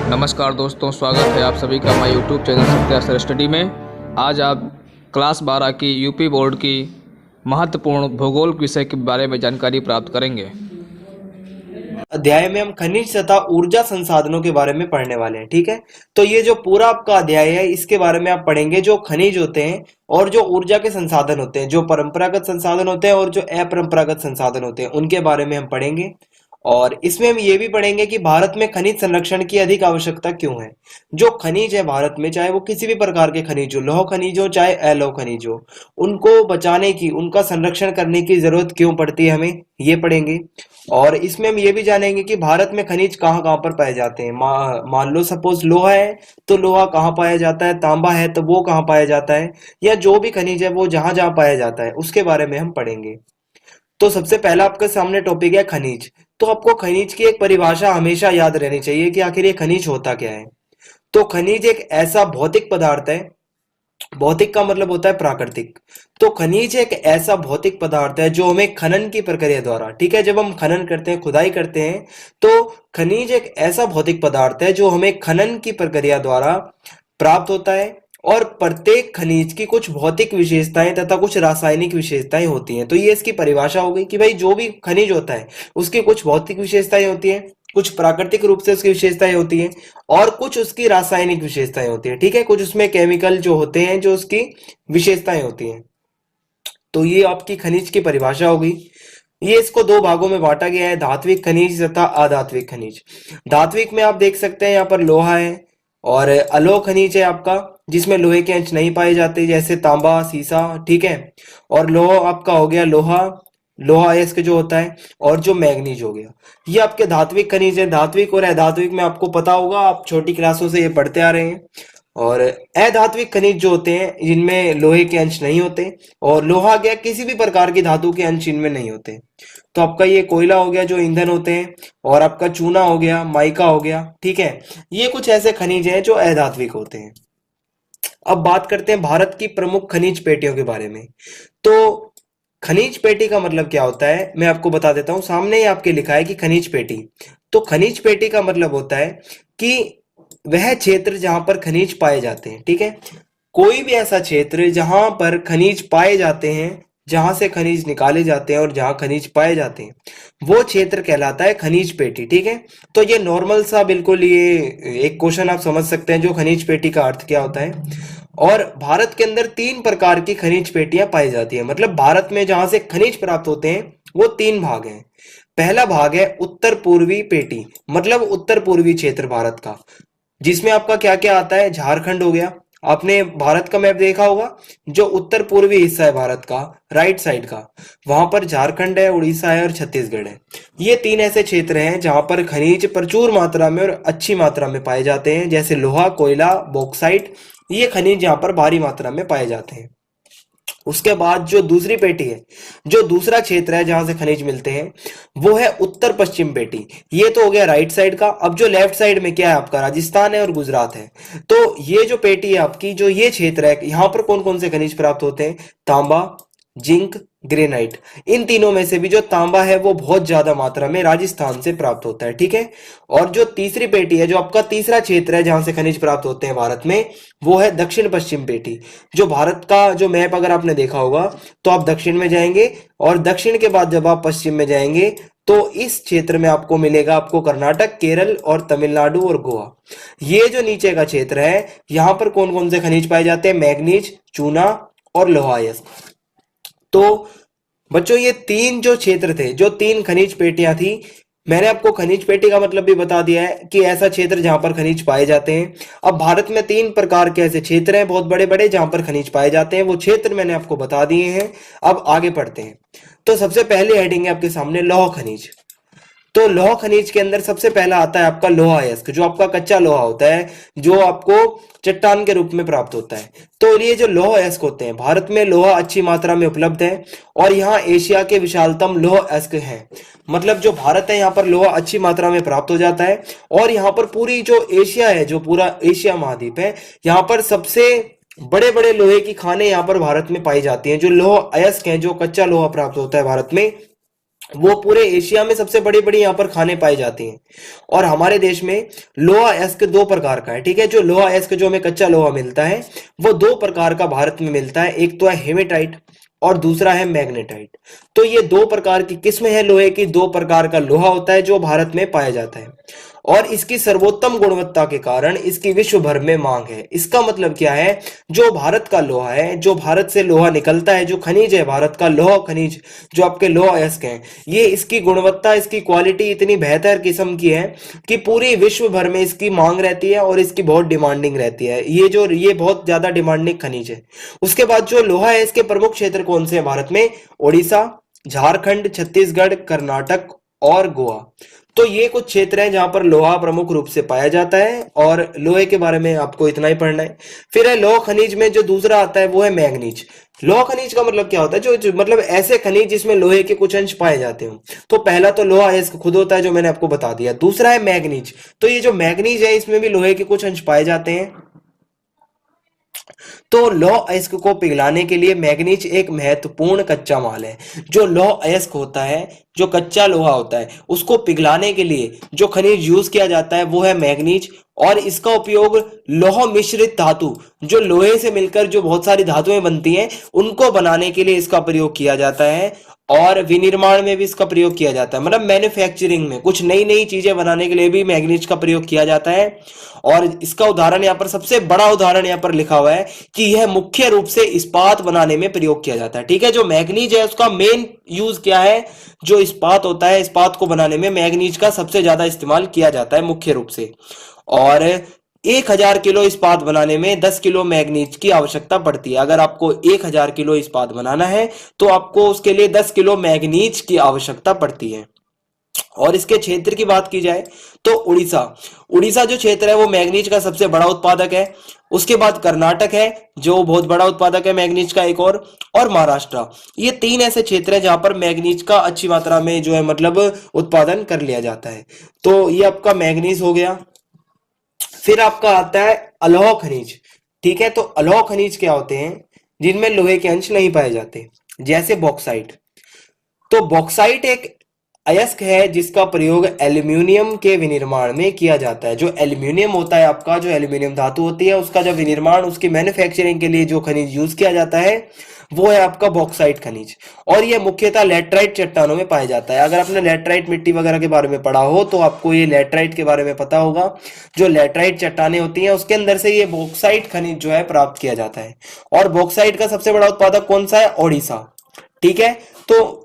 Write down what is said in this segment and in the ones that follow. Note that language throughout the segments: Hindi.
नमस्कार दोस्तों, स्वागत है आप सभी का हमारे YouTube channel Satya sir study में। आज आप क्लास 12 की यूपी बोर्ड की महत्वपूर्ण भूगोल विषय के बारे में जानकारी प्राप्त करेंगे। अध्याय में हम खनिज तथा ऊर्जा संसाधनों के बारे में पढ़ने वाले हैं। ठीक है, तो ये जो पूरा आपका अध्याय है इसके बारे में आप पढ़ेंगे। जो खनिज होते हैं और जो ऊर्जा के संसाधन होते हैं, जो परंपरागत संसाधन होते हैं और जो अपरंपरागत संसाधन होते हैं, उनके बारे में हम पढ़ेंगे। और इसमें हम ये भी पढ़ेंगे कि भारत में खनिज संरक्षण की अधिक आवश्यकता क्यों है। जो खनिज है भारत में, चाहे वो किसी भी प्रकार के खनिज हो, लौह खनिज हो चाहे अलौह खनिज हो, उनको बचाने की, उनका संरक्षण करने की जरूरत क्यों पड़ती है, हमें ये पढ़ेंगे। और इसमें हम ये भी जानेंगे कि भारत में खनिज कहाँ कहाँ पर पाए जाते हैं। मान लो सपोज लोहा है तो लोहा कहाँ पाया जाता है, तांबा है तो वो कहाँ पाया जाता है, या जो भी खनिज है वो जहां जहां पाया जाता है उसके बारे में हम पढ़ेंगे। तो सबसे पहला आपके सामने टॉपिक है खनिज। तो आपको खनिज की एक परिभाषा हमेशा याद रहनी चाहिए कि आखिर ये खनिज होता क्या है। तो खनिज एक ऐसा भौतिक पदार्थ है, भौतिक का मतलब होता है प्राकृतिक। तो खनिज एक ऐसा भौतिक पदार्थ है जो हमें खनन की प्रक्रिया द्वारा, ठीक है, जब हम खनन करते हैं, खुदाई करते हैं, तो खनिज एक ऐसा भौतिक पदार्थ है जो हमें खनन की प्रक्रिया द्वारा प्राप्त होता है। और प्रत्येक खनिज की कुछ भौतिक विशेषताएं तथा कुछ रासायनिक विशेषताएं होती हैं। तो ये इसकी परिभाषा हो गई कि भाई जो भी खनिज होता है उसकी कुछ भौतिक विशेषताएं होती हैं, कुछ प्राकृतिक रूप से उसकी विशेषताएं होती हैं और कुछ उसकी रासायनिक विशेषताएं होती हैं। ठीक है, कुछ उसमें केमिकल जो होते हैं जो उसकी विशेषताएं होती हैं। तो ये आपकी खनिज की परिभाषा हो गई। ये इसको दो भागों में बांटा गया है, धात्विक खनिज तथा अधात्विक खनिज। धात्विक में आप देख सकते हैं यहाँ पर लोहा है, और अलोह खनिज है आपका जिसमें लोहे के अंश नहीं पाए जाते, जैसे तांबा, सीसा। ठीक है, और लोह आपका हो गया लोहा, लोहा अयस्क जो होता है, और जो मैग्नीज हो गया। ये आपके धात्विक खनिज है। धात्विक और अधात्विक में आपको पता होगा, आप छोटी क्लासों से ये पढ़ते आ रहे हैं। और अधात्विक खनिज जो होते हैं जिनमें लोहे के अंश नहीं होते, और लोहा गया किसी भी प्रकार की धातु के अंश इनमें नहीं होते। तो आपका ये कोयला हो गया जो ईंधन होते हैं, और आपका चूना हो गया, माइका हो गया। ठीक है, ये कुछ ऐसे खनिज हैं जो अधात्विक होते हैं। अब बात करते हैं भारत की प्रमुख खनिज पेटियों के बारे में। तो खनिज पेटी का मतलब क्या होता है मैं आपको बता देता हूं। सामने ही आपके लिखा है कि खनिज पेटी। तो खनिज पेटी का मतलब होता है कि वह क्षेत्र जहां पर खनिज पाए जाते हैं। ठीक है, कोई भी ऐसा क्षेत्र जहां पर खनिज पाए जाते हैं, जहां से खनिज निकाले जाते हैं और जहां खनिज पाए जाते हैं, वो क्षेत्र कहलाता है खनिज पेटी। ठीक है, तो ये नॉर्मल सा बिल्कुल ये एक क्वेश्चन आप समझ सकते हैं जो खनिज पेटी का अर्थ क्या होता है। और भारत के अंदर तीन प्रकार की खनिज पेटियां पाई जाती है। मतलब भारत में जहां से खनिज प्राप्त होते हैं वो तीन भाग हैं। पहला भाग है उत्तर पूर्वी पेटी, मतलब उत्तर पूर्वी क्षेत्र भारत का, जिसमें आपका क्या क्या आता है। झारखंड हो गया, आपने भारत का मैप देखा होगा, जो उत्तर पूर्वी हिस्सा है भारत का, राइट साइड का, वहां पर झारखंड है, उड़ीसा है और छत्तीसगढ़ है। ये तीन ऐसे क्षेत्र हैं जहां पर खनिज प्रचुर मात्रा में और अच्छी मात्रा में पाए जाते हैं, जैसे लोहा, कोयला, बॉक्साइट। ये खनिज यहाँ पर भारी मात्रा में पाए जाते हैं। उसके बाद जो दूसरी पेटी है, जो दूसरा क्षेत्र है जहां से खनिज मिलते हैं, वो है उत्तर पश्चिम पेटी। ये तो हो गया राइट साइड का। अब जो लेफ्ट साइड में क्या है आपका, राजस्थान है और गुजरात है। तो ये जो पेटी है आपकी, जो ये क्षेत्र है, यहाँ पर कौन कौन से खनिज प्राप्त होते हैं, तांबा, जिंक, ग्रेनाइट। इन तीनों में से भी जो तांबा है वो बहुत ज्यादा मात्रा में राजस्थान से प्राप्त होता है। ठीक है, और जो तीसरी पेटी है, जो आपका तीसरा क्षेत्र है जहां से खनिज प्राप्त होते हैं भारत में, वो है दक्षिण पश्चिम पेटी। जो भारत का जो मैप अगर आपने देखा होगा तो आप दक्षिण में जाएंगे, और दक्षिण के बाद जब आप पश्चिम में जाएंगे तो इस क्षेत्र में आपको मिलेगा, आपको कर्नाटक, केरल और तमिलनाडु और गोवा। ये जो नीचे का क्षेत्र है, यहाँ पर कौन कौन से खनिज पाए जाते हैं, मैग्नीज, चूना और लोहा अयस्क। तो बच्चों ये तीन जो क्षेत्र थे, जो तीन खनिज पेटियां थी, मैंने आपको खनिज पेटी का मतलब भी बता दिया है कि ऐसा क्षेत्र जहां पर खनिज पाए जाते हैं। अब भारत में तीन प्रकार के ऐसे क्षेत्र हैं बहुत बड़े बड़े जहां पर खनिज पाए जाते हैं, वो क्षेत्र मैंने आपको बता दिए हैं। अब आगे पढ़ते हैं। तो सबसे पहले हेडिंग है आपके सामने लौह खनिज। तो लौह खनिज के अंदर सबसे पहला आता है आपका लोहा अयस्क, जो आपका कच्चा लोहा होता है, जो आपको चट्टान के रूप में प्राप्त होता है। तो ये जो लौह अयस्क होते हैं, भारत में लोहा अच्छी मात्रा में उपलब्ध है, और यहाँ एशिया के विशालतम लौह अयस्क है। मतलब जो भारत है यहाँ पर लोहा अच्छी मात्रा में प्राप्त हो जाता है, और यहाँ पर पूरी जो एशिया है, जो पूरा एशिया महाद्वीप है, यहाँ पर सबसे बड़े बड़े लोहे की खानें यहाँ पर भारत में पाई जाती हैं। जो लौह अयस्क हैं, जो कच्चा लोहा प्राप्त होता है भारत में, वो पूरे एशिया में सबसे बड़ी बड़ी यहाँ पर खाने पाई जाती हैं। और हमारे देश में लोहा अयस्क दो प्रकार का है, ठीक है। जो लोहा अयस्क जो हमें कच्चा लोहा मिलता है वो दो प्रकार का भारत में मिलता है, एक तो है हेमेटाइट और दूसरा है मैग्नेटाइट। तो ये दो प्रकार की किस्में हैं लोहे की, दो प्रकार का लोहा होता है जो भारत में पाया जाता है और इसकी सर्वोत्तम गुणवत्ता के कारण इसकी विश्व भर में मांग है। इसका मतलब क्या है, जो भारत का लोहा है, जो भारत से लोहा निकलता है, जो खनिज है भारत का लोहा खनिज, जो आपके लोहा अयस्क हैं, ये इसकी गुणवत्ता, इसकी क्वालिटी इतनी बेहतर किस्म की है कि पूरी विश्व भर में इसकी मांग रहती है और इसकी बहुत डिमांडिंग रहती है। ये बहुत ज्यादा डिमांडिंग खनिज है। उसके बाद जो लोहा है इसके प्रमुख क्षेत्र कौन से हैं भारत में, उड़ीसा, झारखंड, छत्तीसगढ़, कर्नाटक और गोवा। तो ये कुछ क्षेत्र हैं जहां पर लोहा प्रमुख रूप से पाया जाता है और लोहे के बारे में आपको इतना ही पढ़ना है। फिर है लौह खनिज में जो दूसरा आता है वो है मैग्नीज। लौह खनिज का मतलब क्या होता है, मतलब ऐसे खनिज जिसमें लोहे के कुछ अंश पाए जाते हो। तो पहला तो लोहा अयस्क खुद होता है जो मैंने आपको बता दिया, दूसरा है मैग्नीज। तो ये जो मैग्नीज है इसमें भी लोहे के कुछ अंश पाए जाते हैं। तो लौह अयस्क को पिघलाने के लिए मैग्नीज एक महत्वपूर्ण कच्चा माल है। जो लौह अयस्क होता है, जो कच्चा लोहा होता है, उसको पिघलाने के लिए जो खनिज यूज किया जाता है वो है मैग्नीज। और इसका उपयोग लौह मिश्रित धातु, जो लोहे से मिलकर जो बहुत सारी धातुएं बनती हैं, उनको बनाने के लिए इसका प्रयोग किया जाता है। और विनिर्माण में भी इसका प्रयोग किया जाता है, मतलब मैन्युफैक्चरिंग में कुछ नई नई चीजें बनाने के लिए भी मैग्नीज का प्रयोग किया जाता है। और इसका उदाहरण यहाँ पर, सबसे बड़ा उदाहरण यहाँ पर लिखा हुआ है कि यह मुख्य रूप से इस्पात बनाने में प्रयोग किया जाता है। ठीक है, जो मैग्नीज है उसका मेन यूज क्या है, जो इस्पात होता है, इस्पात को बनाने में मैग्नीज का सबसे ज्यादा इस्तेमाल किया जाता है मुख्य रूप से। और 1000 किलो इस्पात बनाने में 10 किलो मैग्नीज की आवश्यकता पड़ती है। अगर आपको 1000 किलो इस्पात बनाना है तो आपको उसके लिए 10 किलो मैग्नीज की आवश्यकता पड़ती है। और इसके क्षेत्र की बात की जाए तो उड़ीसा जो क्षेत्र है वो मैग्नीज का सबसे बड़ा उत्पादक है। उसके बाद कर्नाटक है जो बहुत बड़ा उत्पादक है मैग्नीज का एक और महाराष्ट्र। ये तीन ऐसे क्षेत्र हैं जहां पर मैग्नीज का अच्छी मात्रा में जो है मतलब उत्पादन कर लिया जाता है। तो ये आपका मैग्नीज हो गया। फिर आपका आता है अलौह खनिज। ठीक है, तो अलौह खनिज क्या होते हैं, जिनमें लोहे के अंश नहीं पाए जाते, जैसे बॉक्साइट। तो बॉक्साइट एक अयस्क है जिसका प्रयोग एल्यूमिनियम के विनिर्माण में किया जाता है। जो एल्यूमिनियम होता है आपका, जो एल्यूमिनियम धातु होती है, उसका जब विनिर्माण, उसकी मैन्युफैक्चरिंग के लिए जो खनिज यूज किया जाता है वो है आपका बॉक्साइट खनिज। और ये मुख्यतः लैटराइट चट्टानों में पाया जाता है। अगर आपने लैटराइट मिट्टी वगैरह के बारे में पढ़ा हो तो आपको ये लैटराइट के बारे में पता होगा। जो लैटराइट चट्टानें होती हैं उसके अंदर से ये बॉक्साइट खनिज जो है प्राप्त किया जाता है। और बॉक्साइट का सबसे बड़ा उत्पादक कौन सा है, ओडिशा। ठीक है, तो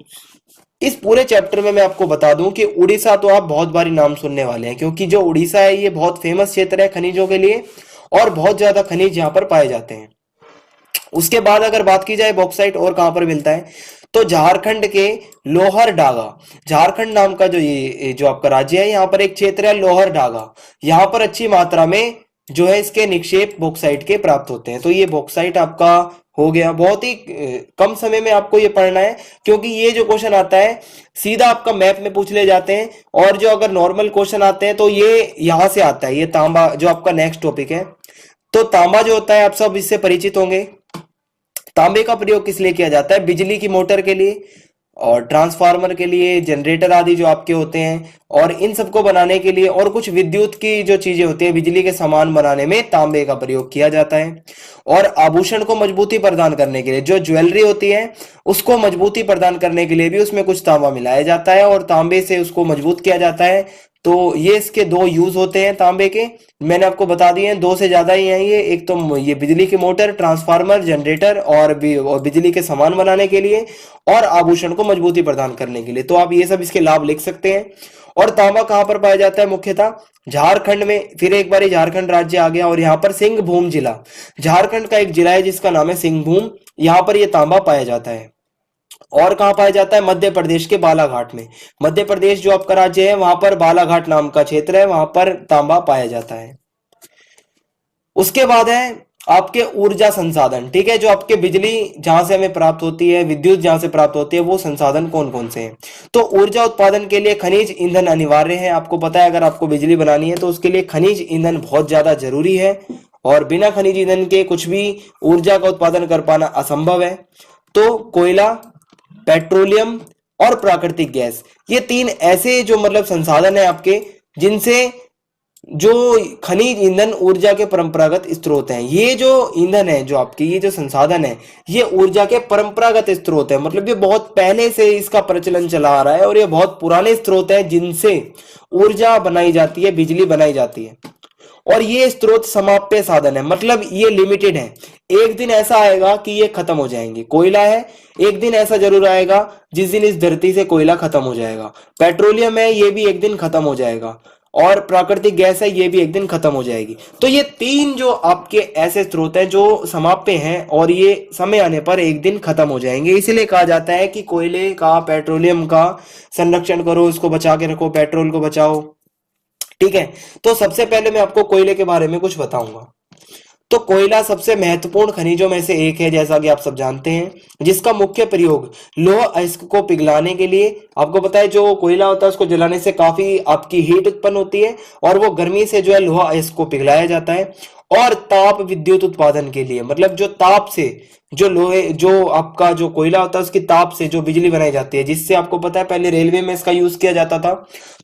इस पूरे चैप्टर में मैं आपको बता दूं कि उड़ीसा तो आप बहुत बारी नाम सुनने वाले हैं, क्योंकि जो उड़ीसा है ये बहुत फेमस क्षेत्र है खनिजों के लिए और बहुत ज्यादा खनिज यहाँ पर पाए जाते हैं। उसके बाद अगर बात की जाए बॉक्साइट और कहां पर मिलता है, तो झारखंड के लोहरडागा, झारखंड नाम का जो आपका राज्य है, यहाँ पर एक क्षेत्र है लोहरडागा। यहाँ पर अच्छी मात्रा में जो है इसके निक्षेप बॉक्साइट के प्राप्त होते हैं। तो ये बॉक्साइट आपका हो गया। बहुत ही कम समय में आपको ये पढ़ना है, क्योंकि ये जो क्वेश्चन आता है सीधा आपका मैप में पूछ ले जाते हैं। और जो अगर नॉर्मल क्वेश्चन आते हैं तो ये यहां से आता है, ये तांबा जो आपका नेक्स्ट टॉपिक है। तो तांबा जो होता है आप सब इससे परिचित होंगे। तांबे का प्रयोग किस लिए किया जाता है, बिजली की मोटर के लिए और ट्रांसफार्मर के लिए, जनरेटर आदि जो आपके होते हैं, और इन सबको बनाने के लिए, और कुछ विद्युत की जो चीजें होती है, बिजली के सामान बनाने में तांबे का प्रयोग किया जाता है। और आभूषण को मजबूती प्रदान करने के लिए, जो ज्वेलरी होती है उसको मजबूती प्रदान करने के लिए भी उसमें कुछ तांबा मिलाया जाता है और तांबे से उसको मजबूत किया जाता है। तो ये इसके दो यूज होते हैं तांबे के, मैंने आपको बता दिए हैं, दो से ज्यादा ही हैं ये। एक तो ये बिजली की मोटर, ट्रांसफार्मर, जनरेटर और बिजली के सामान बनाने के लिए, और आभूषण को मजबूती प्रदान करने के लिए। तो आप ये सब इसके लाभ लिख सकते हैं। और तांबा कहां पर पाया जाता है, मुख्यतः झारखंड में। फिर एक बार झारखंड राज्य आ गया और यहाँ पर सिंहभूम जिला, झारखंड का एक जिला है जिसका नाम है सिंहभूम, यहाँ पर यह तांबा पाया जाता है। और कहां पाया जाता है, मध्य प्रदेश के बालाघाट में। मध्य प्रदेश जो आपका राज्य है वहां पर बालाघाट नाम का क्षेत्र है, वहां पर तांबा पाया जाता है। उसके बाद है आपके ऊर्जा संसाधन। ठीक है, जो आपके बिजली जहां से हमें प्राप्त होती है, विद्युत जहां से प्राप्त होती है, वो संसाधन कौन कौन से हैं। तो ऊर्जा उत्पादन के लिए खनिज ईंधन अनिवार्य है। आपको पता है अगर आपको बिजली बनानी है तो उसके लिए खनिज ईंधन बहुत ज्यादा जरूरी है, और बिना खनिज ईंधन के कुछ भी ऊर्जा का उत्पादन कर पाना असंभव है। तो कोयला, पेट्रोलियम और प्राकृतिक गैस। ये तीन ऐसे जो मतलब संसाधन है आपके, जिनसे जो खनिज ईंधन ऊर्जा के परंपरागत स्रोत हैं। ये जो ईंधन है, जो आपकी ये जो संसाधन है, ये ऊर्जा के परंपरागत स्रोत है। मतलब ये बहुत पहले से इसका प्रचलन चला आ रहा है और ये बहुत पुराने स्रोत है जिनसे ऊर्जा बनाई जाती है, बिजली बनाई जाती है। और ये स्रोत समाप्य साधन है, मतलब ये लिमिटेड है। एक दिन ऐसा आएगा कि ये खत्म हो जाएंगे। कोयला है, एक दिन ऐसा जरूर आएगा जिस दिन इस धरती से कोयला खत्म हो जाएगा। पेट्रोलियम है, ये भी एक दिन खत्म हो जाएगा। और प्राकृतिक गैस है, ये भी एक दिन खत्म हो जाएगी। तो ये तीन जो आपके ऐसे स्रोत हैं जो समाप्य हैं और ये समय आने पर एक दिन खत्म हो जाएंगे। इसीलिए कहा जाता है कि कोयले का, पेट्रोलियम का संरक्षण करो, इसको बचा के रखो, पेट्रोल को बचाओ। ठीक है, तो सबसे पहले मैं आपको कोयले के बारे में कुछ बताऊंगा। तो कोयला सबसे महत्वपूर्ण खनिजों में से एक है, जैसा कि आप सब जानते हैं, जिसका मुख्य प्रयोग लौह अयस्क को पिघलाने के लिए। आपको पता है जो कोयला होता है उसको जलाने से काफी आपकी हीट उत्पन्न होती है और वो गर्मी से जो है लोहा अयस्क को पिघलाया जाता है। और ताप विद्युत उत्पादन के लिए, मतलब जो ताप से जो लोहे जो आपका जो कोयला होता है उसकी ताप से जो बिजली बनाई जाती है, जिससे आपको पता है पहले रेलवे में इसका यूज किया जाता था,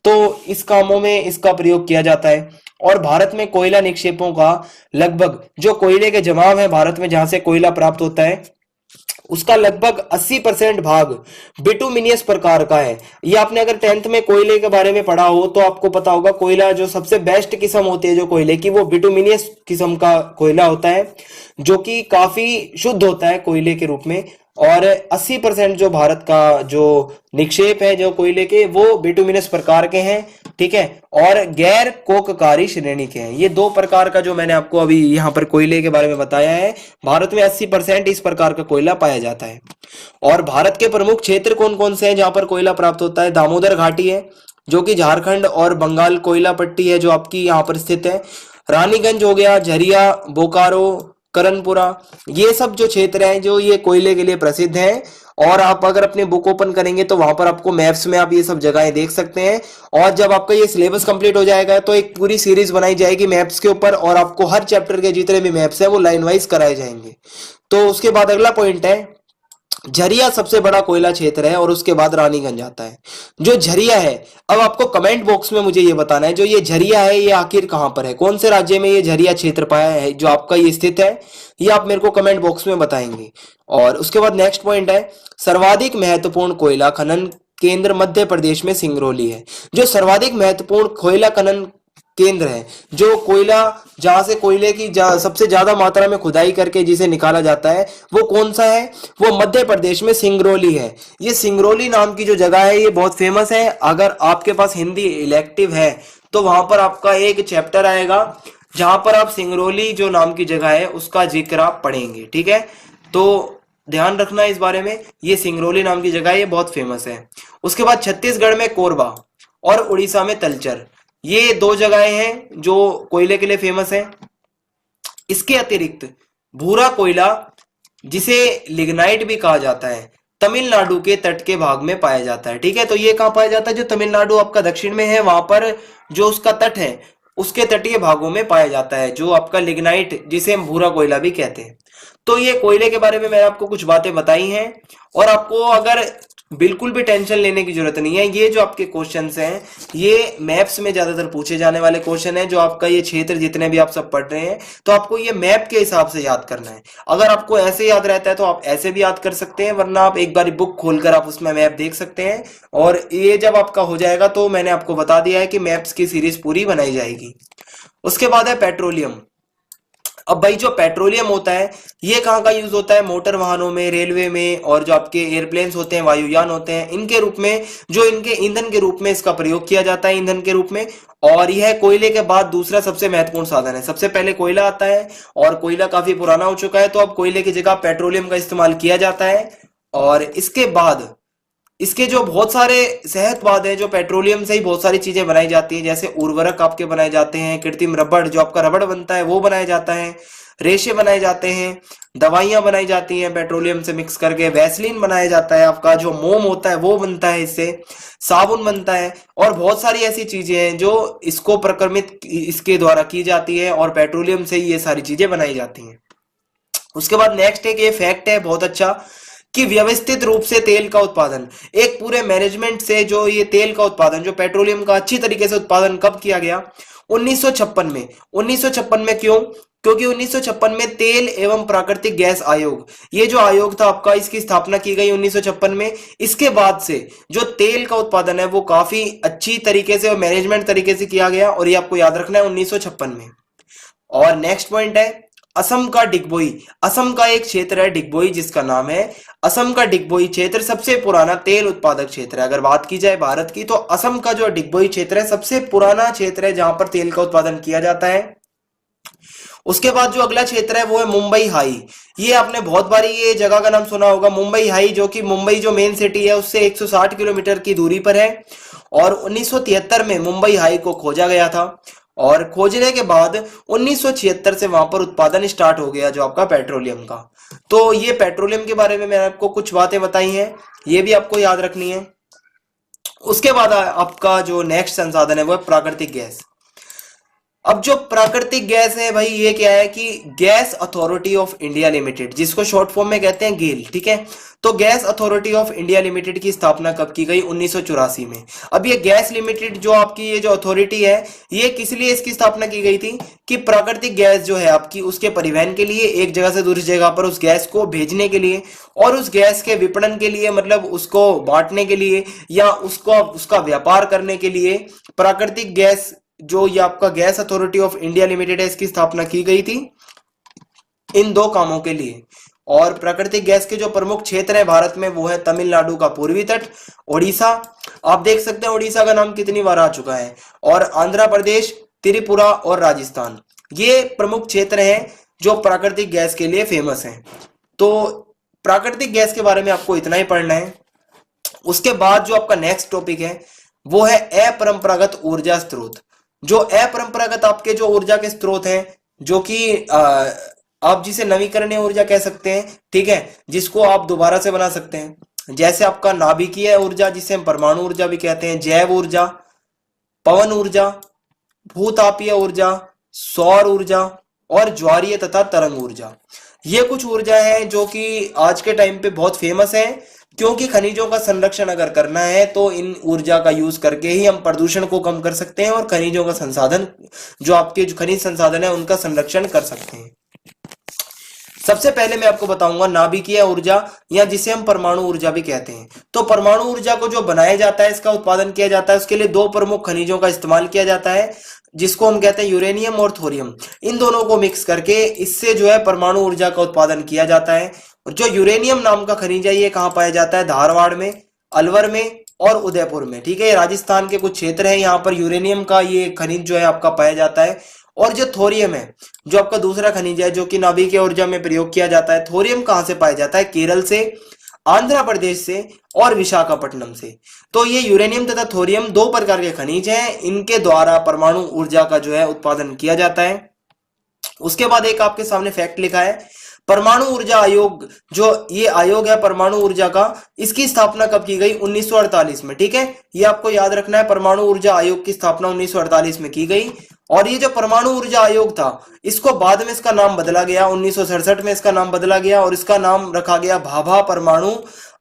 तो इस कामों में इसका प्रयोग किया जाता है। और भारत में कोयला निक्षेपों का लगभग, जो कोयले के जमाव है भारत में जहां से कोयला प्राप्त होता है, उसका लगभग 80% भाग बिटुमिनियस प्रकार का है। ये आपने अगर 10th में कोयले के बारे में पढ़ा हो तो आपको पता होगा, कोयला जो सबसे बेस्ट किस्म होती है जो कोयले की, वो बिटुमिनियस किस्म का कोयला होता है, जो कि काफी शुद्ध होता है कोयले के रूप में। और 80% जो भारत का जो निक्षेप है जो कोयले के, वो बिटुमिनस प्रकार के हैं। ठीक है, और गैर कोककारी श्रेणी के हैं। ये दो प्रकार का जो मैंने आपको अभी यहाँ पर कोयले के बारे में बताया है, भारत में 80% इस प्रकार का कोयला पाया जाता है। और भारत के प्रमुख क्षेत्र कौन कौन से हैं जहां पर कोयला प्राप्त होता है? दामोदर घाटी है, जो कि झारखंड और बंगाल कोयला पट्टी है जो आपकी यहाँ पर स्थित है। रानीगंज हो गया, झरिया, बोकारो, करणपुरा, ये सब जो क्षेत्र हैं जो ये कोयले के लिए प्रसिद्ध हैं। और आप अगर अपने बुक ओपन करेंगे तो वहां पर आपको मैप्स में आप ये सब जगहें देख सकते हैं। और जब आपका ये सिलेबस कंप्लीट हो जाएगा तो एक पूरी सीरीज बनाई जाएगी मैप्स के ऊपर, और आपको हर चैप्टर के जितने भी मैप्स है वो लाइन वाइज कराए जाएंगे। तो उसके बाद अगला पॉइंट है, झरिया सबसे बड़ा कोयला क्षेत्र है और उसके बाद रानीगंज आता है। जो झरिया है, अब आपको कमेंट बॉक्स में मुझे ये बताना है, जो ये झरिया है ये आखिर कहां पर है, कौन से राज्य में ये झरिया क्षेत्र पाया है जो आपका ये स्थित है, ये आप मेरे को कमेंट बॉक्स में बताएंगे। और उसके बाद नेक्स्ट पॉइंट है, सर्वाधिक महत्वपूर्ण कोयला खनन केंद्र मध्य प्रदेश में सिंगरौली है। जो सर्वाधिक महत्वपूर्ण कोयला खनन केंद्र है, जो कोयला जहां से कोयले की सबसे ज्यादा मात्रा में खुदाई करके जिसे निकाला जाता है, वो कौन सा है? वो मध्य प्रदेश में सिंगरौली है। ये सिंगरौली नाम की जो जगह है ये बहुत फेमस है। अगर आपके पास हिंदी इलेक्टिव है तो वहां पर आपका एक चैप्टर आएगा जहां पर आप सिंगरौली जो नाम की जगह है उसका जिक्र आप पढ़ेंगे। ठीक है, तो ध्यान रखना इस बारे में, ये सिंगरौली नाम की जगह है, ये बहुत फेमस है। उसके बाद छत्तीसगढ़ में कोरबा और उड़ीसा में तलचर, ये दो जगहें हैं जो कोयले के लिए फेमस है। इसके अतिरिक्त भूरा कोयला, जिसे लिग्नाइट भी कहा जाता है, तमिलनाडु के तट के भाग में पाया जाता है। ठीक है, तो ये कहां पाया जाता है? जो तमिलनाडु आपका दक्षिण में है वहां पर जो उसका तट है उसके तटीय भागों में पाया जाता है, जो आपका लिग्नाइट, जिसे हम भूरा कोयला भी कहते हैं। तो ये कोयले के बारे में मैंने आपको कुछ बातें बताई हैं, और आपको अगर बिल्कुल भी टेंशन लेने की जरूरत नहीं है। ये जो आपके क्वेश्चंस हैं ये मैप्स में ज्यादातर पूछे जाने वाले क्वेश्चन हैं। जो आपका ये क्षेत्र जितने भी आप सब पढ़ रहे हैं, तो आपको ये मैप के हिसाब से याद करना है। अगर आपको ऐसे याद रहता है तो आप ऐसे भी याद कर सकते हैं, वरना आप एक बार बुक खोलकर आप उसमें मैप देख सकते हैं। और ये जब आपका हो जाएगा तो मैंने आपको बता दिया है कि मैप्स की सीरीज पूरी बनाई जाएगी। उसके बाद है पेट्रोलियम। अब भाई जो पेट्रोलियम होता है ये कहाँ का यूज होता है? मोटर वाहनों में, रेलवे में, और जो आपके एयरप्लेन्स होते हैं, वायुयान होते हैं, इनके रूप में, जो इनके ईंधन के रूप में इसका प्रयोग किया जाता है, ईंधन के रूप में। और यह कोयले के बाद दूसरा सबसे महत्वपूर्ण साधन है। सबसे पहले कोयला आता है और कोयला काफी पुराना हो चुका है, तो अब कोयले की जगह पेट्रोलियम का इस्तेमाल किया जाता है। और इसके बाद इसके जो बहुत सारे सहजवाद है, जो पेट्रोलियम से ही बहुत सारी चीजें बनाई जाती हैं, जैसे उर्वरक आपके बनाए जाते हैं, कृत्रिम रबड़, जो आपका रबड़ बनता है वो बनाया जाता है, रेशे बनाए जाते हैं, दवाइयां बनाई जाती हैं पेट्रोलियम से मिक्स करके, वैसलीन बनाया जाता है, आपका जो मोम होता है वो बनता है, इससे साबुन बनता है, और बहुत सारी ऐसी चीजें हैं जो इसको प्रक्रमित इसके द्वारा की जाती है, और पेट्रोलियम से ही ये सारी चीजें बनाई जाती हैं। उसके बाद नेक्स्ट एक ये फैक्ट है बहुत अच्छा, कि व्यवस्थित रूप से तेल का उत्पादन, एक पूरे मैनेजमेंट से जो ये तेल का उत्पादन, जो पेट्रोलियम का अच्छी तरीके से उत्पादन कब किया गया? 1956 में। 1956 में क्यों? क्योंकि 1956 में तेल एवं प्राकृतिक गैस आयोग, ये जो आयोग था आपका, इसकी स्थापना की गई 1956 में। इसके बाद से जो तेल का उत्पादन है वो काफी अच्छी तरीके से और मैनेजमेंट तरीके से किया गया, और ये आपको याद रखना है 1956 में। और नेक्स्ट पॉइंट है असम का डिगबोई। असम का एक क्षेत्र है डिगबोई, जिसका नाम है असम का डिगबोई क्षेत्र, सबसे पुराना तेल उत्पादक क्षेत्र है। अगर बात की जाए भारत की, तो असम का जो डिगबोई क्षेत्र है सबसे पुराना क्षेत्र है जहां पर तेल का उत्पादन किया जाता है। उसके बाद जो अगला क्षेत्र है वो है मुंबई हाई। ये आपने बहुत बारी ये जगह का नाम सुना होगा, मुंबई हाई, जो कि मुंबई जो मेन सिटी है उससे 160 किलोमीटर की दूरी पर है। और 1973 में मुंबई हाई को खोजा गया था, और खोजने के बाद 1976 से वहां पर उत्पादन स्टार्ट हो गया जो आपका पेट्रोलियम का। तो ये पेट्रोलियम के बारे में मैंने आपको कुछ बातें बताई हैं, ये भी आपको याद रखनी है। उसके बाद आपका जो नेक्स्ट संसाधन है वो है प्राकृतिक गैस। अब जो प्राकृतिक गैस है भाई, ये क्या है कि gas authority of India limited, जिसको शॉर्ट फॉर्म में कहते हैं गेल, ठीक है। तो gas authority of India limited की स्थापना कब की गई? 1984 में। अब ये गैस लिमिटेड जो आपकी ये जो अथॉरिटी है, ये किस लिए इसकी स्थापना की गई थी? कि प्राकृतिक गैस जो है आपकी, उसके परिवहन के लिए, एक जगह से दूसरी जगह पर उस गैस को भेजने के लिए, और उस गैस के विपणन के लिए, मतलब उसको बांटने के लिए, या उसका व्यापार करने के लिए प्राकृतिक गैस जो ये आपका gas authority of India limited है, इसकी स्थापना की गई थी इन दो कामों के लिए। और प्राकृतिक गैस के जो प्रमुख क्षेत्र है भारत में वो है तमिलनाडु का पूर्वी तट, ओडिशा, आप देख सकते हैं ओडिशा का नाम कितनी बार आ चुका है, और आंध्र प्रदेश, त्रिपुरा और राजस्थान, ये प्रमुख क्षेत्र हैं जो प्राकृतिक गैस के लिए फेमस हैं। तो प्राकृतिक गैस के बारे में आपको इतना ही पढ़ना है। उसके बाद जो आपका नेक्स्ट टॉपिक है वो है अपरंपरागत ऊर्जा स्रोत। जो अपरंपरागत आपके जो ऊर्जा के स्रोत हैं, जो कि आप जिसे नवीकरणीय ऊर्जा कह सकते हैं, ठीक है, जिसको आप दोबारा से बना सकते हैं, जैसे आपका नाभिकीय ऊर्जा जिसे हम परमाणु ऊर्जा भी कहते हैं, जैव ऊर्जा, पवन ऊर्जा, भूतापीय ऊर्जा, सौर ऊर्जा और ज्वारीय तथा तरंग ऊर्जा। ये कुछ ऊर्जा है जो कि आज के टाइम पे बहुत फेमस है, क्योंकि खनिजों का संरक्षण अगर करना है तो इन ऊर्जा का यूज करके ही हम प्रदूषण को कम कर सकते हैं और खनिजों का संसाधन, जो आपके जो खनिज संसाधन है उनका संरक्षण कर सकते हैं। सबसे पहले मैं आपको बताऊंगा नाभिकीय ऊर्जा, या जिसे हम परमाणु ऊर्जा भी कहते हैं। तो परमाणु ऊर्जा को जो बनाया जाता है, इसका उत्पादन किया जाता है, उसके लिए दो प्रमुख खनिजों का इस्तेमाल किया जाता है, जिसको हम कहते हैं यूरेनियम और थोरियम। इन दोनों को मिक्स करके इससे जो है परमाणु ऊर्जा का उत्पादन किया जाता है। और जो यूरेनियम नाम का खनिज है, ये कहाँ पाया जाता है? धारवाड़ में, अलवर में और उदयपुर में, ठीक है। राजस्थान के कुछ क्षेत्र है, यहाँ पर यूरेनियम का ये खनिज जो है आपका पाया जाता है। और जो थोरियम है, जो आपका दूसरा खनिज है जो कि नाभिकीय ऊर्जा में प्रयोग किया जाता है, थोरियम कहाँ से पाया जाता है? केरल से, आंध्र प्रदेश से और विशाखापट्टनम से। तो ये यूरेनियम तथा थोरियम दो प्रकार के खनिज हैं, इनके द्वारा परमाणु ऊर्जा का जो है उत्पादन किया जाता है। उसके बाद एक आपके सामने फैक्ट लिखा है, परमाणु ऊर्जा आयोग, जो ये आयोग है परमाणु ऊर्जा का, इसकी स्थापना कब की गई? 1948 में, ठीक है। ये आपको याद रखना है, परमाणु ऊर्जा आयोग की स्थापना 1948 में की गई। और ये जो परमाणु ऊर्जा आयोग था, इसको बाद में इसका नाम बदला गया, 1967 में इसका नाम बदला गया और इसका नाम रखा गया भाभा परमाणु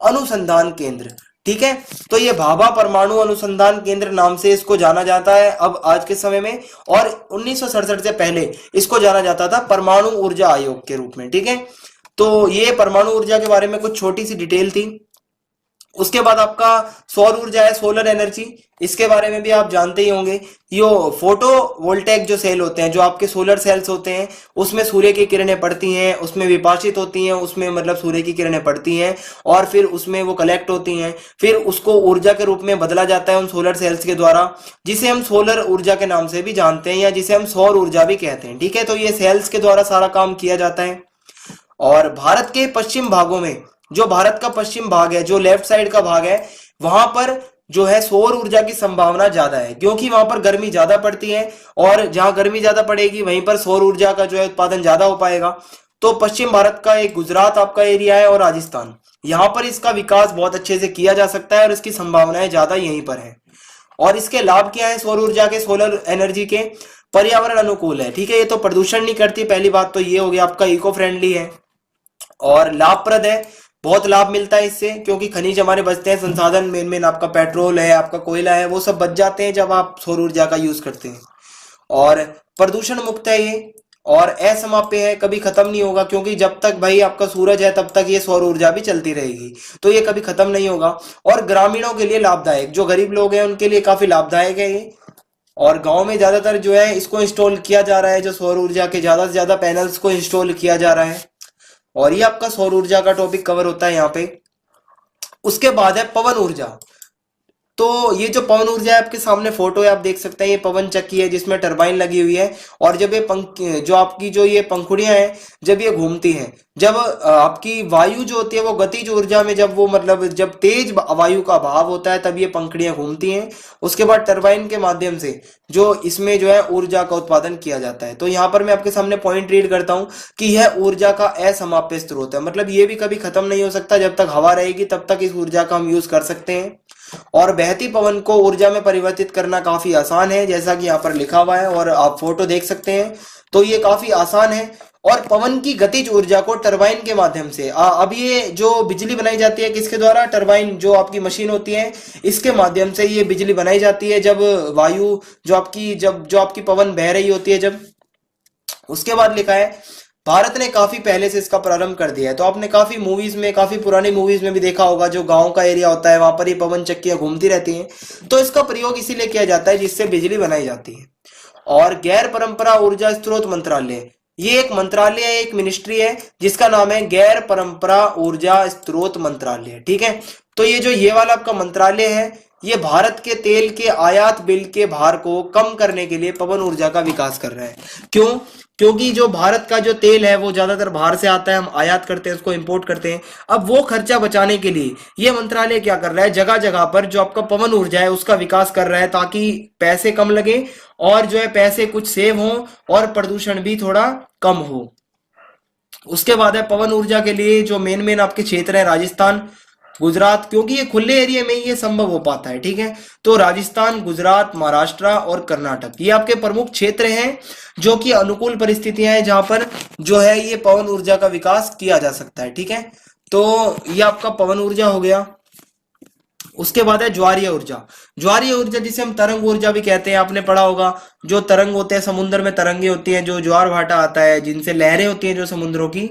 अनुसंधान केंद्र, ठीक है। तो ये भाभा परमाणु अनुसंधान केंद्र नाम से इसको जाना जाता है अब आज के समय में, और 1967 से पहले इसको जाना जाता था परमाणु ऊर्जा आयोग के रूप में, ठीक है। तो ये परमाणु ऊर्जा के बारे में कुछ छोटी सी डिटेल थी। उसके बाद आपका सौर ऊर्जा है, सोलर एनर्जी, इसके बारे में भी आप जानते ही होंगे। यो फोटो वोल्टेक जो सेल होते हैं, जो आपके सोलर सेल्स होते हैं, उसमें सूर्य की किरणें पड़ती हैं, उसमें विपाशित होती हैं, उसमें मतलब सूर्य की किरणें पड़ती हैं और फिर उसमें वो कलेक्ट होती हैं, फिर उसको ऊर्जा के रूप में बदला जाता है उन सोलर सेल्स के द्वारा, जिसे हम सोलर ऊर्जा के नाम से भी जानते हैं या जिसे हम सौर ऊर्जा भी कहते हैं, ठीक है। तो ये सेल्स के द्वारा सारा काम किया जाता है। और भारत के पश्चिम भागों में, जो भारत का पश्चिम भाग है, जो लेफ्ट साइड का भाग है, वहां पर जो है सौर ऊर्जा की संभावना ज्यादा है, क्योंकि वहां पर गर्मी ज्यादा पड़ती है और जहां गर्मी ज्यादा पड़ेगी वहीं पर सौर ऊर्जा का जो है उत्पादन ज्यादा हो पाएगा। तो पश्चिम भारत का एक गुजरात आपका एरिया है और राजस्थान, यहाँ पर इसका विकास बहुत अच्छे से किया जा सकता है और इसकी संभावनाएं ज्यादा यहीं पर है। और इसके लाभ क्या है सौर ऊर्जा के, सोलर एनर्जी के? पर्यावरण अनुकूल है, ठीक है। ये तो प्रदूषण नहीं करती, पहली बात तो ये हो गया, आपका इको फ्रेंडली है और लाभप्रद है, बहुत लाभ मिलता है इससे, क्योंकि खनिज हमारे बचते हैं, संसाधन मेन आपका पेट्रोल है, आपका कोयला है, वो सब बच जाते हैं जब आप सौर ऊर्जा का यूज करते हैं। और प्रदूषण मुक्त है ये, और असमाप्य है, कभी खत्म नहीं होगा, क्योंकि जब तक भाई आपका सूरज है तब तक ये सौर ऊर्जा भी चलती रहेगी, तो ये कभी खत्म नहीं होगा। और ग्रामीणों के लिए लाभदायक, जो गरीब लोग हैं उनके लिए काफी लाभदायक है ये। और गांव में ज्यादातर जो है इसको इंस्टॉल किया जा रहा है, जो सौर ऊर्जा के ज्यादा से ज्यादा पैनल्स को इंस्टॉल किया जा रहा है। और ये आपका सौर ऊर्जा का टॉपिक कवर होता है यहाँ पे। उसके बाद है पवन ऊर्जा। तो ये जो पवन ऊर्जा है, आपके सामने फोटो है, आप देख सकते हैं, ये पवन चक्की है जिसमें टरबाइन लगी हुई है। और जब ये पंख, जो आपकी जो ये पंखुड़ियां हैं, जब ये घूमती हैं, जब आपकी वायु जो होती है वो गतिज ऊर्जा में, जब वो मतलब जब तेज वायु का भाव होता है तब ये पंखुड़ियां घूमती हैं। उसके बाद टरबाइन के माध्यम से जो इसमें जो है ऊर्जा का उत्पादन किया जाता है। तो यहाँ पर मैं आपके सामने पॉइंट रीड करता हूँ कि यह ऊर्जा का असमाप्य स्रोत है, मतलब ये भी कभी खत्म नहीं हो सकता, जब तक हवा रहेगी तब तक इस ऊर्जा का हम यूज कर सकते हैं। और बहती पवन को ऊर्जा में परिवर्तित करना काफी आसान है, जैसा कि यहाँ पर लिखा हुआ है और आप फोटो देख सकते हैं। तो ये काफी आसान है। और पवन की गतिज ऊर्जा को टरबाइन के माध्यम से अब ये जो बिजली बनाई जाती है किसके द्वारा, टरबाइन जो आपकी मशीन होती है इसके माध्यम से ये बिजली बनाई जाती है, जब वायु जो आपकी पवन बह रही होती है जब। उसके बाद लिखा है भारत ने काफी पहले से इसका प्रारंभ कर दिया है। तो आपने काफी मूवीज में, काफी पुरानी मूवीज में भी देखा होगा, जो गांव का एरिया होता है वहां पर ये पवन चक्कियां घूमती रहती हैं। तो इसका प्रयोग इसीलिए किया जाता है जिससे बिजली बनाई जाती है। और गैर परंपरा ऊर्जा स्रोत मंत्रालय, ये एक मंत्रालय है, एक मिनिस्ट्री है जिसका नाम है गैर परंपरा ऊर्जा स्रोत मंत्रालय। ठीक है, तो ये वाला आपका मंत्रालय है, ये भारत के तेल के आयात बिल के भार को कम करने के लिए पवन ऊर्जा का विकास कर रहा है। क्यों? क्योंकि जो भारत का जो तेल है वो ज्यादातर बाहर से आता है, हम आयात करते हैं, उसको इंपोर्ट करते हैं। अब वो खर्चा बचाने के लिए ये मंत्रालय क्या कर रहा है, जगह जगह पर जो आपका पवन ऊर्जा है उसका विकास कर रहा है, ताकि पैसे कम लगे और जो है पैसे कुछ सेव हो और प्रदूषण भी थोड़ा कम हो। उसके बाद है पवन ऊर्जा के लिए जो मेन आपके क्षेत्र है, राजस्थान, गुजरात, क्योंकि ये खुले एरिया में ही ये संभव हो पाता है। ठीक है, तो राजस्थान, गुजरात, महाराष्ट्र और कर्नाटक, ये आपके प्रमुख क्षेत्र हैं जो कि अनुकूल परिस्थितियां हैं जहां पर जो है ये पवन ऊर्जा का विकास किया जा सकता है। ठीक है, तो ये आपका पवन ऊर्जा हो गया। उसके बाद है ज्वारीय ऊर्जा। ज्वारीय ऊर्जा जिसे हम तरंग ऊर्जा भी कहते हैं, आपने पढ़ा होगा, जो तरंग होते हैं, समुद्र में तरंगे होती हैं, जो ज्वार भाटा आता है, जिनसे लहरें होती हैं जो समुद्रों की,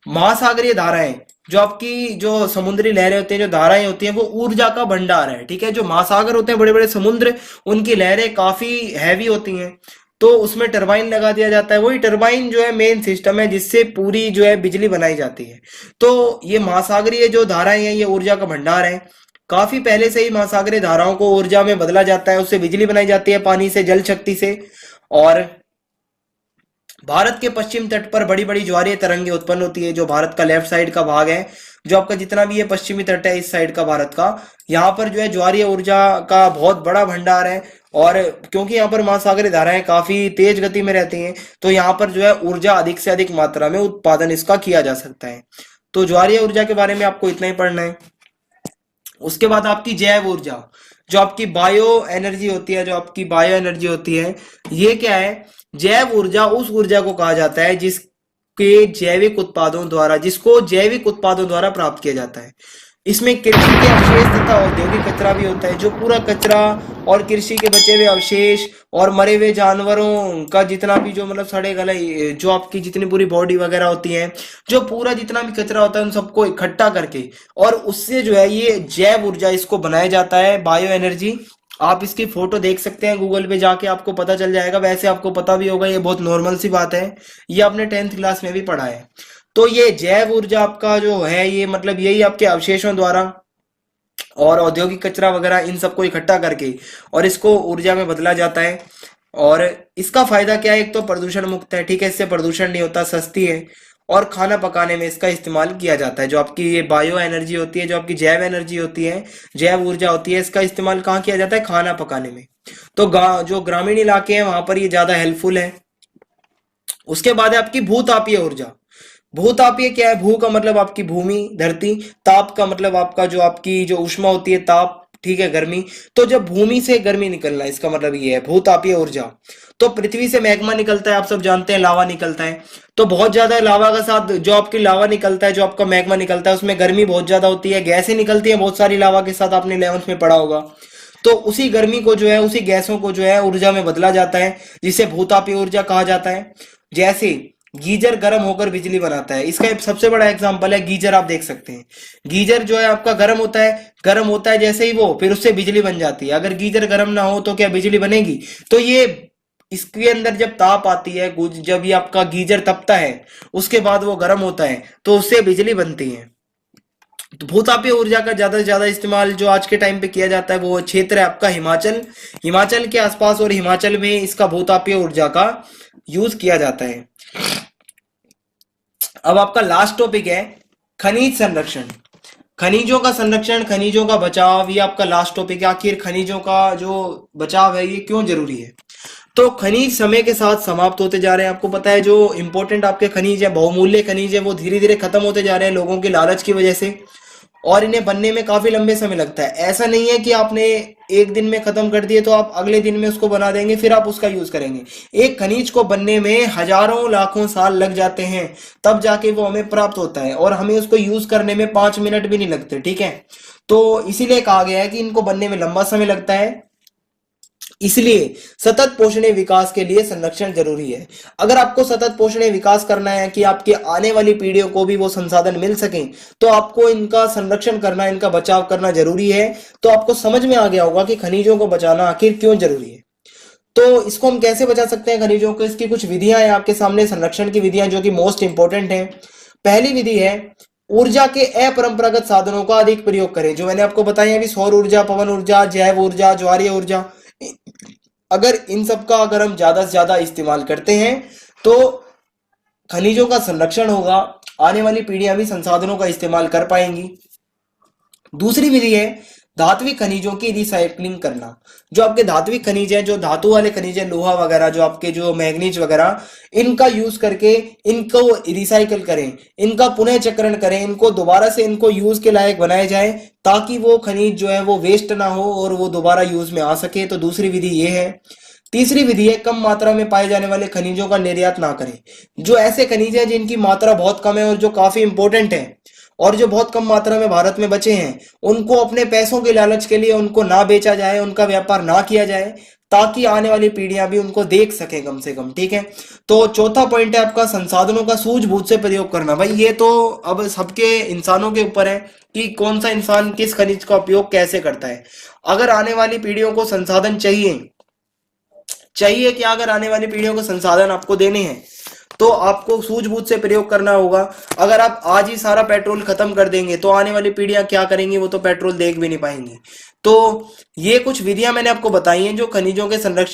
महासागरीय धाराएं, जो आपकी जो समुद्री लहरें होती हैं, जो धाराएं होती हैं, वो ऊर्जा का भंडार है। ठीक है, जो महासागर होते हैं, बड़े बड़े समुद्र, उनकी लहरें काफी हैवी होती हैं, तो उसमें टरबाइन लगा दिया जाता है। वही टरबाइन जो है मेन सिस्टम है जिससे पूरी जो है बिजली बनाई जाती है। तो ये महासागरीय जो धाराएं हैं ये ऊर्जा का भंडार है। काफी पहले से ही महासागरीय धाराओं को ऊर्जा में बदला जाता है, उससे बिजली बनाई जाती है, पानी से, जल शक्ति से। और भारत के पश्चिम तट पर बड़ी बड़ी ज्वारीय तरंगे उत्पन्न होती है। जो भारत का लेफ्ट साइड का भाग है, जो आपका जितना भी ये पश्चिमी तट है इस साइड का भारत का, यहाँ पर जो है ज्वारीय ऊर्जा का बहुत बड़ा भंडार है। और क्योंकि यहाँ पर महासागरीय धाराएं काफी तेज गति में रहती हैं, तो यहाँ पर जो है ऊर्जा अधिक से अधिक मात्रा में उत्पादन इसका किया जा सकता है। तो ज्वारीय ऊर्जा के बारे में आपको इतना ही पढ़ना है। उसके बाद आपकी जैव ऊर्जा, जो आपकी बायो एनर्जी होती है, जो आपकी बायो एनर्जी होती है, ये क्या है? जैव ऊर्जा उस ऊर्जा को कहा जाता है जिसको जैविक उत्पादों द्वारा प्राप्त किया जाता है। इसमें कृषि के अवशेष तथा औद्योगिक कचरा भी होता है। जो पूरा कचरा और कृषि के बचे हुए अवशेष और मरे हुए जानवरों का जितना भी जो मतलब सड़े गले, जो आपकी जितनी पूरी बॉडी वगैरह होती है, जो पूरा जितना भी कचरा होता है उन सबको इकट्ठा करके और उससे जो है ये जैव ऊर्जा इसको बनाया जाता है, बायो एनर्जी। आप इसकी फोटो देख सकते हैं गूगल पे जाके, आपको पता चल जाएगा। वैसे आपको पता भी होगा, ये बहुत नॉर्मल सी बात है, ये आपने 10th क्लास में भी पढ़ा है। तो ये जैव ऊर्जा आपका जो है ये मतलब यही आपके अवशेषों द्वारा और औद्योगिक कचरा वगैरह इन सबको इकट्ठा करके और इसको ऊर्जा में बदला जाता है। और इसका फायदा क्या है? एक तो प्रदूषण मुक्त है, ठीक है, इससे प्रदूषण नहीं होता, सस्ती है, और खाना पकाने में इसका इस्तेमाल किया जाता है। जो आपकी ये बायो एनर्जी होती है, जो आपकी जैव एनर्जी होती है, जैव ऊर्जा होती है, इसका इस्तेमाल कहाँ किया जाता है? खाना पकाने में। तो जो ग्रामीण इलाके हैं वहां पर ये ज्यादा हेल्पफुल है। उसके बाद है आपकी भूतापीय ऊर्जा। भूतापीय क्या है? भू का मतलब आपकी भूमि, धरती, ताप का मतलब आपका जो आपकी जो ऊष्मा होती है, ताप, ठीक है, गर्मी। तो जब भूमि से गर्मी निकलना, इसका मतलब ये है भूतापीय ऊर्जा। तो पृथ्वी से मैग्मा निकलता है, आप सब जानते हैं, लावा निकलता है। तो बहुत ज्यादा लावा का साथ जो आपकी लावा निकलता है, जो आपका मैग्मा निकलता है, उसमें गर्मी बहुत ज्यादा होती है, गैसें निकलती है बहुत सारी लावा के साथ, आपने 11th में पढ़ा होगा। तो उसी गर्मी को जो है, उसी गैसों को जो है ऊर्जा में बदला जाता है, जिसे भूतापीय ऊर्जा कहा जाता है। जैसे गीजर गर्म होकर बिजली बनाता है, इसका एक सबसे बड़ा एग्जांपल है गीजर। आप देख सकते हैं गीजर जो है आपका गर्म होता है जैसे ही वो, फिर उससे बिजली बन जाती है। अगर गीजर गर्म ना हो तो क्या बिजली बनेगी? तो ये इसके अंदर जब ताप आती है, जब ये आपका गीजर तपता है, उसके बाद वो गर्म होता है, तो उससे बिजली बनती है। तो भूतापीय ऊर्जा का ज्यादा से ज्यादा इस्तेमाल जो आज के टाइम पे किया जाता है, वो क्षेत्र है आपका हिमाचल के आसपास, और हिमाचल में इसका भूतापीय ऊर्जा का यूज किया जाता है। अब आपका लास्ट टॉपिक है खनिज संरक्षण। खनिजों का संरक्षण, खनिजों का बचाव, ये आपका लास्ट टॉपिक है। आखिर खनिजों का जो बचाव है ये क्यों जरूरी है? तो खनिज समय के साथ समाप्त होते जा रहे हैं। आपको पता है जो इंपॉर्टेंट आपके खनिज है, बहुमूल्य खनिज है, वो धीरे धीरे खत्म होते जा रहे हैं लोगों के लालच की वजह से, और इन्हें बनने में काफी लंबे समय लगता है। ऐसा नहीं है कि आपने एक दिन में खत्म कर दिए तो आप अगले दिन में उसको बना देंगे फिर आप उसका यूज करेंगे। एक खनिज को बनने में हजारों लाखों साल लग जाते हैं, तब जाके वो हमें प्राप्त होता है, और हमें उसको यूज करने में 5 मिनट भी नहीं लगते, ठीक है। तो इसीलिए कहा गया है कि इनको बनने में लंबा समय लगता है, इसलिए सतत पोषणीय विकास के लिए संरक्षण जरूरी है। अगर आपको सतत पोषणीय विकास करना है कि आपके आने वाली पीढ़ियों को भी वो संसाधन मिल सके, तो आपको इनका संरक्षण करना, इनका बचाव करना जरूरी है। तो आपको समझ में आ गया होगा कि खनिजों को बचाना आखिर क्यों जरूरी है। तो इसको हम कैसे बचा सकते हैं खनिजों को, इसकी कुछ विधियां हैं आपके सामने, संरक्षण की विधियां जो कि मोस्ट इंपोर्टेंट है। पहली विधि है ऊर्जा के अपरंपरागत साधनों का अधिक प्रयोग करें। जो मैंने आपको बताया अभी, सौर ऊर्जा, पवन ऊर्जा, जैव ऊर्जा, ज्वारीय ऊर्जा, अगर इन सब का अगर हम ज्यादा से ज्यादा इस्तेमाल करते हैं तो खनिजों का संरक्षण होगा, आने वाली पीढ़ियां भी संसाधनों का इस्तेमाल कर पाएंगी। दूसरी विधि है धात्विक खनिजों की रिसाइक्लिंग करना। जो आपके धात्विक खनिज है, जो धातु वाले खनिज है, लोहा वगैरह, जो आपके जो मैग्नीज वगैरह, इनका यूज करके इनको रिसाइकल करें, इनका पुनः चक्रण करें, इनको दोबारा से इनको यूज के लायक बनाया जाए, ताकि वो खनिज जो है वो वेस्ट ना हो और वो दोबारा यूज में आ सके। तो दूसरी विधि ये है। तीसरी विधि है कम मात्रा में पाए जाने वाले खनिजों का निर्यात ना करें। जो ऐसे खनिज है जिनकी मात्रा बहुत कम है और जो काफी इंपॉर्टेंट है और जो बहुत कम मात्रा में भारत में बचे हैं, उनको अपने पैसों के लालच के लिए उनको ना बेचा जाए, उनका व्यापार ना किया जाए, ताकि आने वाली पीढ़ियां भी उनको देख सके कम से कम, ठीक है। तो चौथा पॉइंट है आपका संसाधनों का सूझबूझ से प्रयोग करना। भाई ये तो अब सबके इंसानों के ऊपर है कि कौन सा इंसान किस खनिज का उपयोग कैसे करता है। अगर आने वाली पीढ़ियों को संसाधन चाहिए कि अगर आने वाली पीढ़ियों को संसाधन आपको देने हैं तो आपको सूझबूझ से प्रयोग करना होगा। अगर आप आज ही सारा पेट्रोल खत्म कर देंगे तो आने वाली पीढ़ियां क्या करेंगी? वो तो पेट्रोल देख भी नहीं पाएंगी। तो ये कुछ विधियां मैंने आपको बताई हैं जो खनिजों के संरक्षण